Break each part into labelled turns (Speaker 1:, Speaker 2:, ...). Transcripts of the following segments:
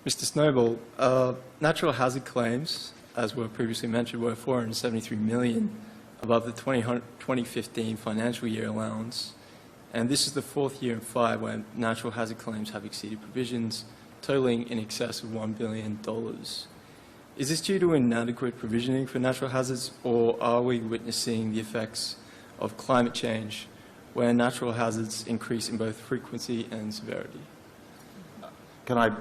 Speaker 1: Mr. Snowball, natural hazard claims, as were previously mentioned, were $473 million above the 2015 financial year allowance, and this is the fourth year in 5 where natural hazard claims have exceeded provisions, totaling in excess of $1 billion. Is this due to inadequate provisioning for natural hazards, or are we witnessing the effects of climate change, where natural hazards increase in both frequency and severity?
Speaker 2: Can I,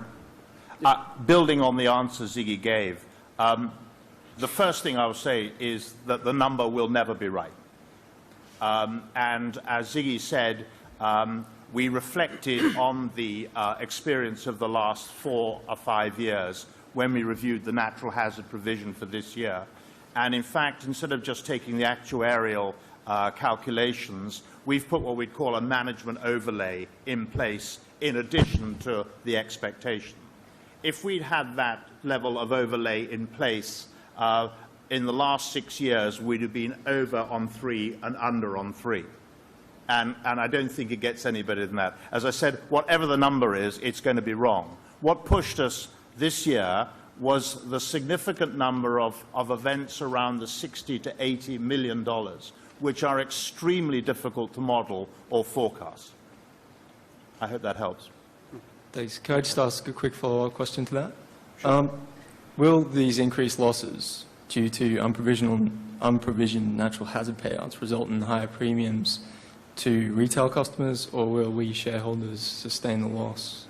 Speaker 2: building on the answer Ziggy gave, the first thing I will say is that the number will never be right. And as Ziggy said, we reflected on the experience of the last 4 or 5 years when we reviewed the natural hazard provision for this year. And in fact, instead of just taking the actuarial calculations, we've put what we'd call a management overlay in place in addition to the expectation. If we'd had that level of overlay in place in the last 6 years, we'd have been over on 3 and under on 3. And I don't think it gets any better than that. As I said, whatever the number is, it's going to be wrong. What pushed us this year was the significant number of events around the $60 to $80 million, which are extremely difficult to model or forecast. I hope that helps.
Speaker 1: Thanks. Can I just ask a quick follow-up question to that? Sure. Will these increased losses due to unprovisioned natural hazard payouts result in higher premiums to retail customers, or will we shareholders sustain the loss?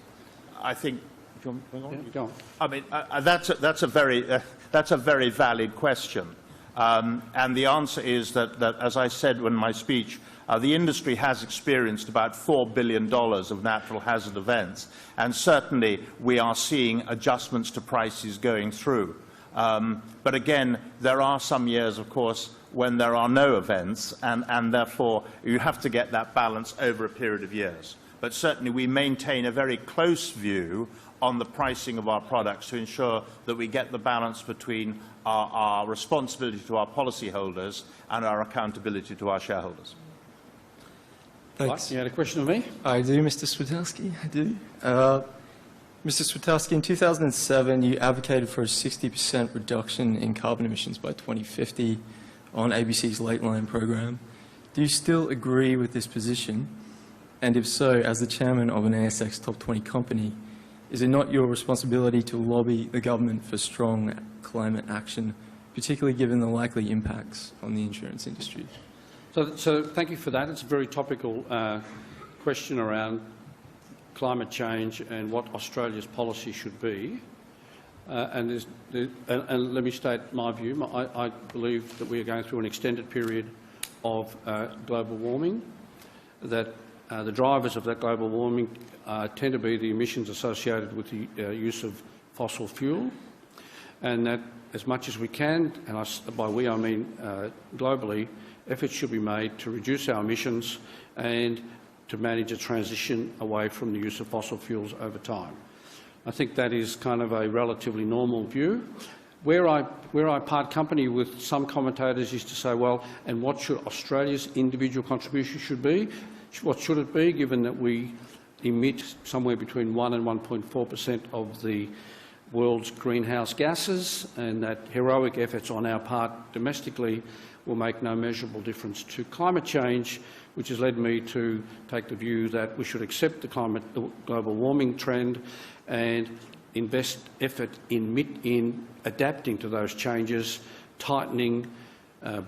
Speaker 2: I think. Do you want to go on? I mean, that's a very valid question, and the answer is that as I said in my speech, the industry has experienced about $4 billion of natural hazard events, and certainly we are seeing adjustments to prices going through. But again, there are some years, of course, when there are no events, and therefore you have to get that balance over a period of years. But certainly we maintain a very close view on the pricing of our products to ensure that we get the balance between our responsibility to our policyholders and our accountability to our shareholders.
Speaker 1: Thanks.
Speaker 3: You had a question of me?
Speaker 1: I do, Mr. Switalski, I do. Mr. Switalski, in 2007, you advocated for a 60% reduction in carbon emissions by 2050 on ABC's Late Line program. Do you still agree with this position? And if so, as the chairman of an ASX top 20 company, is it not your responsibility to lobby the government for strong climate action, particularly given the likely impacts on the insurance industry?
Speaker 3: So thank you for that. It's a very topical question around climate change and what Australia's policy should be. And let me state my view. I believe that we are going through an extended period of global warming, that the drivers of that global warming tend to be the emissions associated with the use of fossil fuel, and that as much as we can, and by we I mean globally, efforts should be made to reduce our emissions and to manage a transition away from the use of fossil fuels over time. I think that is kind of a relatively normal view. Where I part company with some commentators is to say, well, and what should Australia's individual contribution should be? What should it be, given that we emit somewhere between 1 and 1.4% of the world's greenhouse gases, and that heroic efforts on our part domestically will make no measurable difference to climate change, which has led me to take the view that we should accept the global warming trend and invest effort in adapting to those changes, tightening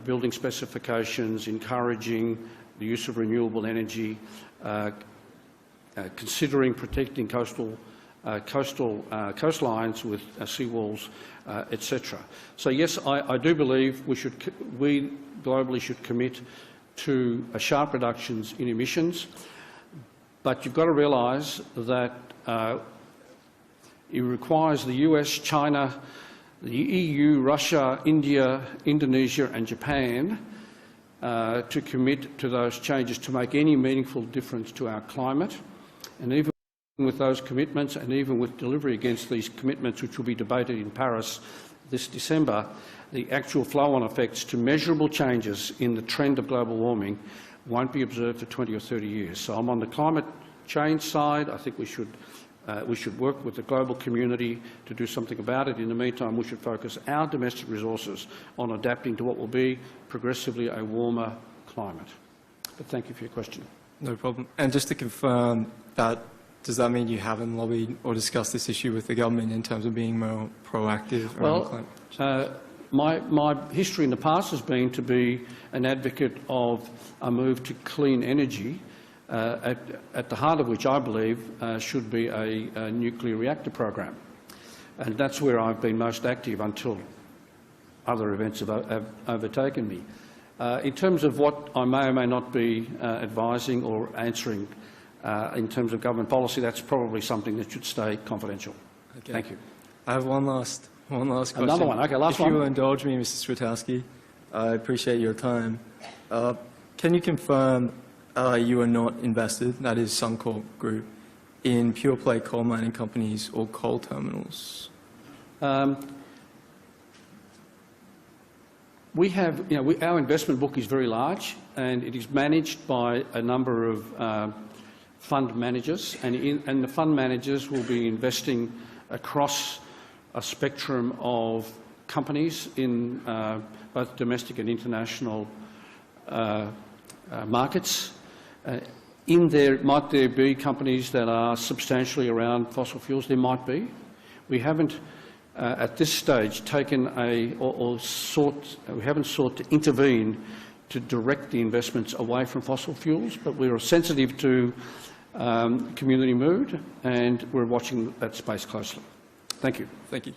Speaker 3: building specifications, encouraging the use of renewable energy, considering protecting coastlines with seawalls, etc. So yes, I do believe we globally should commit to sharp reductions in emissions, but you've got to realise that it requires the US, China, the EU, Russia, India, Indonesia and Japan to commit to those changes to make any meaningful difference to our climate. And even with those commitments, and even with delivery against these commitments, which will be debated in Paris this December, the actual flow-on effects to measurable changes in the trend of global warming won't be observed for 20 or 30 years. So I'm on the climate change side. I think we should We should work with the global community to do something about it. In the meantime, we should focus our domestic resources on adapting to what will be progressively a warmer climate. But thank you for your question.
Speaker 1: No problem. And just to confirm that, does that mean you haven't lobbied or discussed this issue with the government in terms of being more proactive around climate change?
Speaker 3: My history in the past has been to be an advocate of a move to clean energy, at the heart of which I believe should be a nuclear reactor program. And that's where I've been most active until other events have overtaken me. In terms of what I may or may not be advising or answering in terms of government policy, that's probably something that should stay confidential.
Speaker 1: Okay.
Speaker 3: Thank you.
Speaker 1: I have one last question.
Speaker 3: Another one. Okay, last one.
Speaker 1: If you will indulge me, Mr. Stratowski, I appreciate your time. Can you confirm you are not invested, that is Suncorp Group, in pure play coal mining companies or coal terminals?
Speaker 3: We have, our investment book is very large, and it is managed by a number of fund managers, and the fund managers will be investing across a spectrum of companies in both domestic and international markets. Might there be companies that are substantially around fossil fuels? There might be. We haven't at this stage taken we haven't sought to intervene to direct the investments away from fossil fuels, but we are sensitive to community mood, and we're watching that space closely. Thank you.
Speaker 1: Thank you.